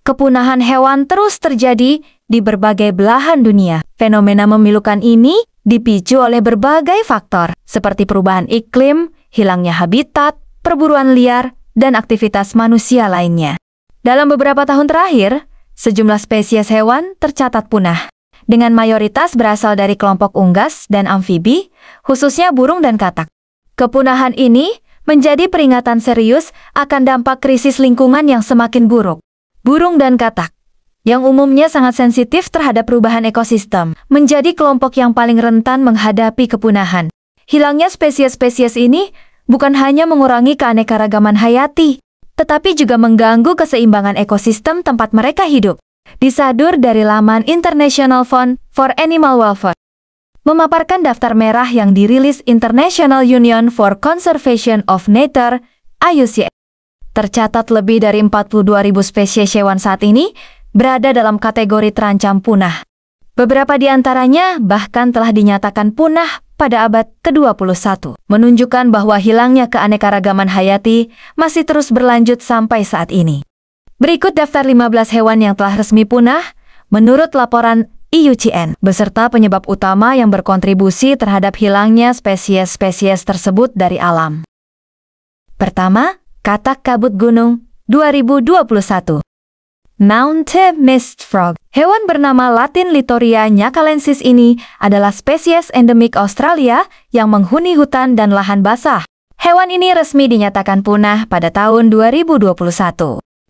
Kepunahan hewan terus terjadi di berbagai belahan dunia. Fenomena memilukan ini dipicu oleh berbagai faktor, seperti perubahan iklim, hilangnya habitat, perburuan liar, dan aktivitas manusia lainnya. Dalam beberapa tahun terakhir, sejumlah spesies hewan tercatat punah, dengan mayoritas berasal dari kelompok unggas dan amfibi, khususnya burung dan katak. Kepunahan ini menjadi peringatan serius akan dampak krisis lingkungan yang semakin buruk. Burung dan katak, yang umumnya sangat sensitif terhadap perubahan ekosistem, menjadi kelompok yang paling rentan menghadapi kepunahan. Hilangnya spesies-spesies ini bukan hanya mengurangi keanekaragaman hayati, tetapi juga mengganggu keseimbangan ekosistem tempat mereka hidup. Disadur dari laman International Fund for Animal Welfare, memaparkan daftar merah yang dirilis International Union for Conservation of Nature, IUCN. Tercatat lebih dari 42.000 spesies hewan saat ini berada dalam kategori terancam punah. Beberapa di antaranya bahkan telah dinyatakan punah pada abad ke-21, menunjukkan bahwa hilangnya keanekaragaman hayati masih terus berlanjut sampai saat ini. Berikut daftar 15 hewan yang telah resmi punah menurut laporan IUCN, beserta penyebab utama yang berkontribusi terhadap hilangnya spesies-spesies tersebut dari alam. Pertama, katak kabut gunung 2021. Mountain Mist Frog. Hewan bernama Latin Littoria nyacalensis ini adalah spesies endemik Australia yang menghuni hutan dan lahan basah. Hewan ini resmi dinyatakan punah pada tahun 2021.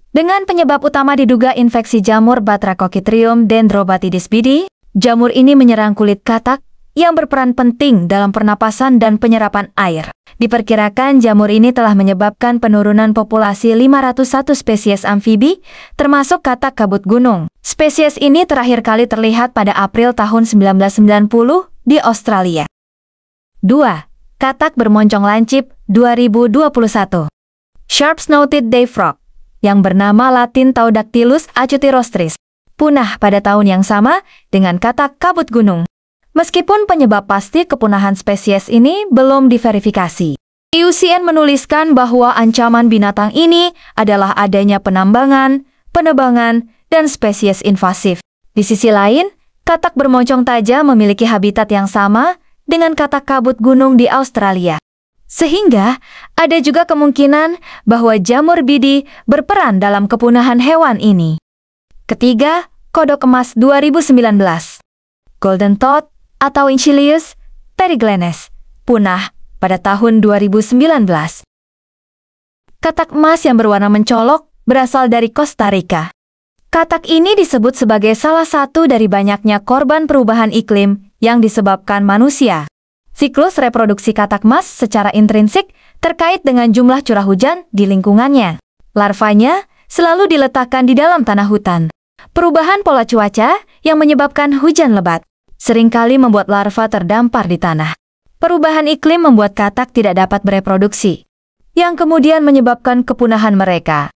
Dengan penyebab utama diduga infeksi jamur Batrachochitrium dendrobatidis bidi, jamur ini menyerang kulit katak yang berperan penting dalam pernapasan dan penyerapan air. Diperkirakan jamur ini telah menyebabkan penurunan populasi 501 spesies amfibi, termasuk katak kabut gunung. Spesies ini terakhir kali terlihat pada April tahun 1990 di Australia. 2. Katak bermoncong lancip 2021. Sharp-snouted day frog, yang bernama Latin Taudactylus acutirostris, punah pada tahun yang sama dengan katak kabut gunung. Meskipun penyebab pasti kepunahan spesies ini belum diverifikasi. IUCN menuliskan bahwa ancaman binatang ini adalah adanya penambangan, penebangan, dan spesies invasif. Di sisi lain, katak bermoncong tajam memiliki habitat yang sama dengan katak kabut gunung di Australia. Sehingga, ada juga kemungkinan bahwa jamur bidi berperan dalam kepunahan hewan ini. Ketiga, kodok emas 2019. Golden Toad atau Inchilius periglenes, punah pada tahun 2019. Katak emas yang berwarna mencolok berasal dari Costa Rica. Katak ini disebut sebagai salah satu dari banyaknya korban perubahan iklim yang disebabkan manusia. Siklus reproduksi katak emas secara intrinsik terkait dengan jumlah curah hujan di lingkungannya. Larvanya selalu diletakkan di dalam tanah hutan. Perubahan pola cuaca yang menyebabkan hujan lebat seringkali membuat larva terdampar di tanah. Perubahan iklim membuat katak tidak dapat bereproduksi, yang kemudian menyebabkan kepunahan mereka.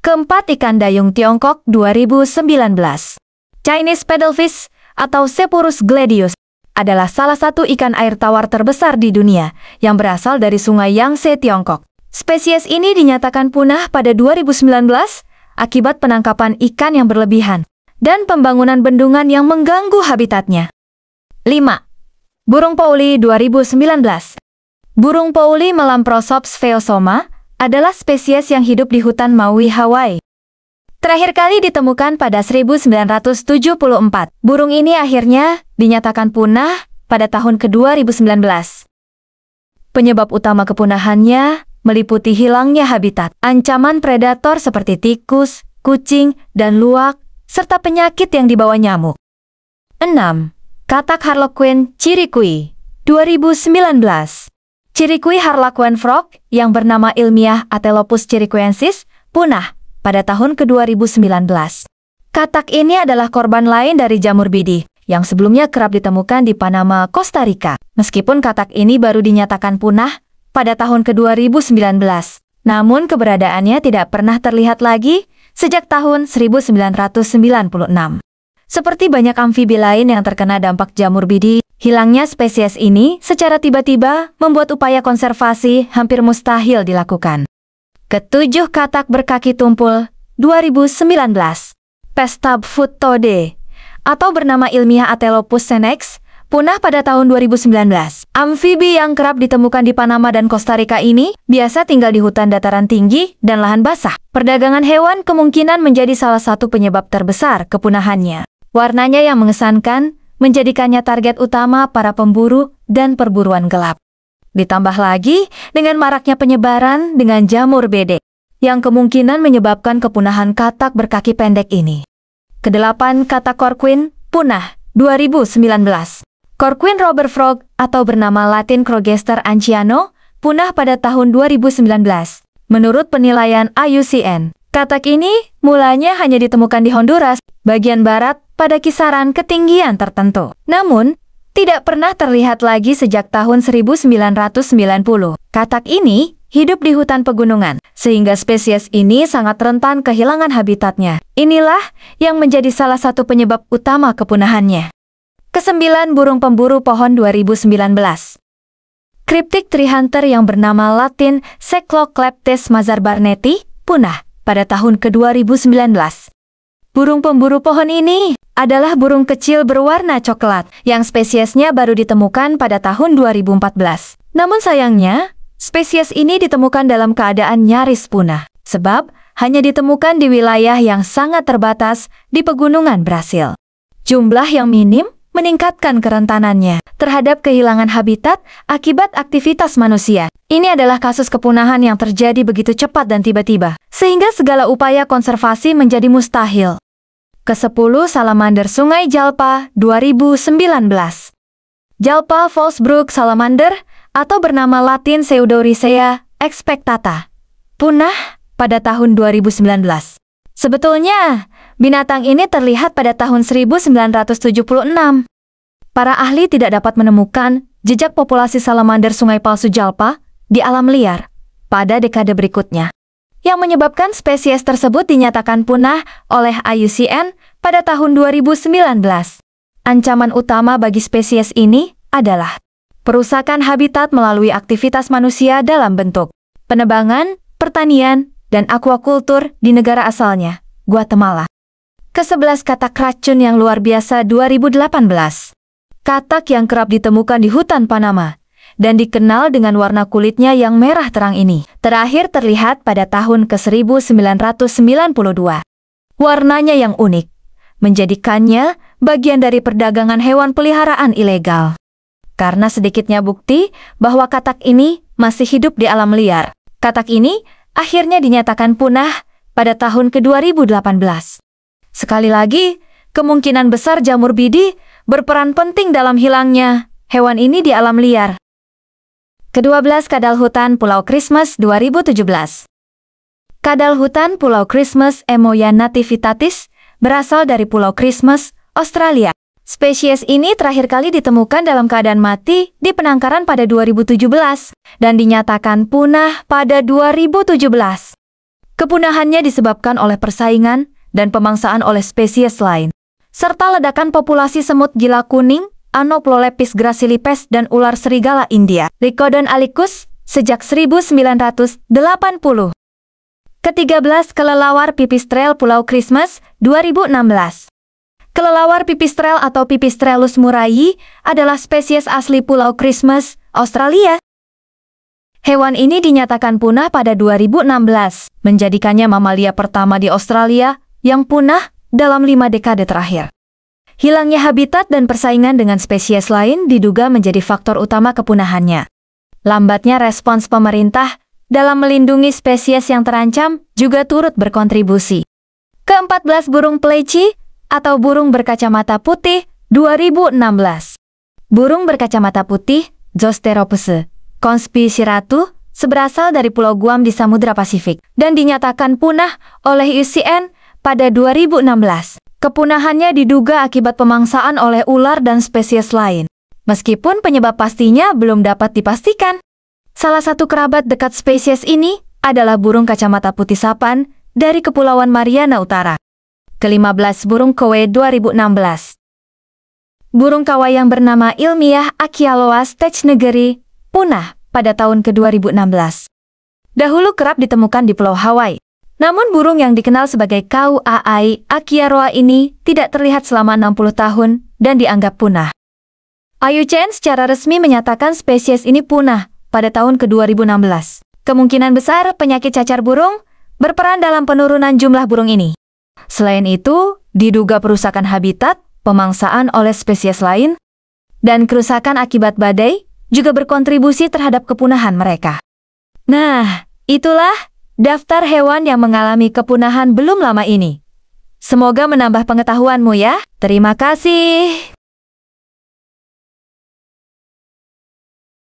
Keempat, ikan dayung Tiongkok 2019. Chinese paddlefish atau Seppurus gladius adalah salah satu ikan air tawar terbesar di dunia yang berasal dari Sungai Yangtze, Tiongkok. Spesies ini dinyatakan punah pada 2019 akibat penangkapan ikan yang berlebihan dan pembangunan bendungan yang mengganggu habitatnya. 5. Burung Pauli 2019. Burung Pauli Melamprosops pheosoma adalah spesies yang hidup di hutan Maui, Hawaii. Terakhir kali ditemukan pada 1974. Burung ini akhirnya dinyatakan punah pada tahun ke-2019. Penyebab utama kepunahannya meliputi hilangnya habitat, ancaman predator seperti tikus, kucing, dan luwak, serta penyakit yang dibawa nyamuk. 6. Katak Harlequin Chiriqui 2019. Chiriqui Harlequin frog yang bernama ilmiah Atelopus chiriquiensis punah pada tahun ke-2019. Katak ini adalah korban lain dari jamur bidi yang sebelumnya kerap ditemukan di Panama, Costa Rica. Meskipun katak ini baru dinyatakan punah pada tahun ke-2019, namun keberadaannya tidak pernah terlihat lagi sejak tahun 1996. Seperti banyak amfibi lain yang terkena dampak jamur bidi, hilangnya spesies ini secara tiba-tiba membuat upaya konservasi hampir mustahil dilakukan. Ketujuh, katak berkaki tumpul 2019. Pesta Food Today, atau bernama ilmiah Atelopus senex, punah pada tahun 2019. Amfibi yang kerap ditemukan di Panama dan Costa Rica ini biasa tinggal di hutan dataran tinggi dan lahan basah. Perdagangan hewan kemungkinan menjadi salah satu penyebab terbesar kepunahannya. Warnanya yang mengesankan menjadikannya target utama para pemburu dan perburuan gelap. Ditambah lagi dengan maraknya penyebaran dengan jamur bedek, yang kemungkinan menyebabkan kepunahan katak berkaki pendek ini. Kedelapan, katak Corquin, punah, 2019. Corquin robber frog atau bernama Latin Crogester anciano, punah pada tahun 2019. Menurut penilaian IUCN, katak ini mulanya hanya ditemukan di Honduras, bagian barat, pada kisaran ketinggian tertentu. Namun, tidak pernah terlihat lagi sejak tahun 1990. Katak ini hidup di hutan pegunungan, sehingga spesies ini sangat rentan kehilangan habitatnya. Inilah yang menjadi salah satu penyebab utama kepunahannya. Kesembilan, burung pemburu pohon 2019. Cryptic tree hunter yang bernama Latin Cyclocleptes mazarbarneti punah pada tahun ke-2019. Burung pemburu pohon ini adalah burung kecil berwarna coklat yang spesiesnya baru ditemukan pada tahun 2014. Namun sayangnya, spesies ini ditemukan dalam keadaan nyaris punah, sebab hanya ditemukan di wilayah yang sangat terbatas di pegunungan Brasil. Jumlah yang minim meningkatkan kerentanannya terhadap kehilangan habitat akibat aktivitas manusia. Ini adalah kasus kepunahan yang terjadi begitu cepat dan tiba-tiba, sehingga segala upaya konservasi menjadi mustahil. Ke-10, salamander Sungai Jalpa 2019. Jalpa Fallsbrook salamander atau bernama Latin Pseudorhizea expectata, punah pada tahun 2019. Sebetulnya, binatang ini terlihat pada tahun 1976. Para ahli tidak dapat menemukan jejak populasi salamander sungai palsu Jalpa di alam liar pada dekade berikutnya, yang menyebabkan spesies tersebut dinyatakan punah oleh IUCN pada tahun 2019. Ancaman utama bagi spesies ini adalah perusakan habitat melalui aktivitas manusia dalam bentuk penebangan, pertanian, dan akuakultur di negara asalnya, Guatemala. Ke-11, katak racun yang luar biasa 2018. Katak yang kerap ditemukan di hutan Panama dan dikenal dengan warna kulitnya yang merah terang ini terakhir terlihat pada tahun ke-1992. Warnanya yang unik menjadikannya bagian dari perdagangan hewan peliharaan ilegal. Karena sedikitnya bukti bahwa katak ini masih hidup di alam liar, katak ini akhirnya dinyatakan punah pada tahun ke-2018. Sekali lagi, kemungkinan besar jamur bidi berperan penting dalam hilangnya hewan ini di alam liar. Ke-12, kadal hutan Pulau Christmas 2017. Kadal hutan Pulau Christmas Emoya nativitatis berasal dari Pulau Christmas, Australia. Spesies ini terakhir kali ditemukan dalam keadaan mati di penangkaran pada 2017 dan dinyatakan punah pada 2017. Kepunahannya disebabkan oleh persaingan dan pemangsaan oleh spesies lain, serta ledakan populasi semut gila kuning, Anoplolepis gracilipes dan ular serigala India, Lycodon alicus, sejak 1980. Ke-13, kelelawar pipistrelle Pulau Christmas 2016. Kelelawar pipistrelle atau Pipistrellus murray adalah spesies asli Pulau Christmas, Australia. Hewan ini dinyatakan punah pada 2016, menjadikannya mamalia pertama di Australia yang punah dalam 5 dekade terakhir. Hilangnya habitat dan persaingan dengan spesies lain diduga menjadi faktor utama kepunahannya. Lambatnya respons pemerintah dalam melindungi spesies yang terancam juga turut berkontribusi. Ke-14, burung pleci atau burung berkacamata putih 2016. Burung berkacamata putih, Zosteropus conspiciratu, berasal dari Pulau Guam di Samudra Pasifik dan dinyatakan punah oleh IUCN pada 2016. Kepunahannya diduga akibat pemangsaan oleh ular dan spesies lain, meskipun penyebab pastinya belum dapat dipastikan. Salah satu kerabat dekat spesies ini adalah burung kacamata putih sapan dari Kepulauan Mariana Utara. Ke-15, burung kowe 2016. Burung kawai yang bernama ilmiah Achialoas technegeri punah pada tahun ke-2016. Dahulu kerap ditemukan di Pulau Hawaii, Namun burung yang dikenal sebagai kau aai Achiaroa ini tidak terlihat selama 60 tahun dan dianggap punah. IUCN secara resmi menyatakan spesies ini punah pada tahun ke-2016. Kemungkinan besar penyakit cacar burung berperan dalam penurunan jumlah burung ini. Selain itu, diduga perusakan habitat, pemangsaan oleh spesies lain, dan kerusakan akibat badai juga berkontribusi terhadap kepunahan mereka. Nah, itulah daftar hewan yang mengalami kepunahan belum lama ini. Semoga menambah pengetahuanmu ya. Terima kasih.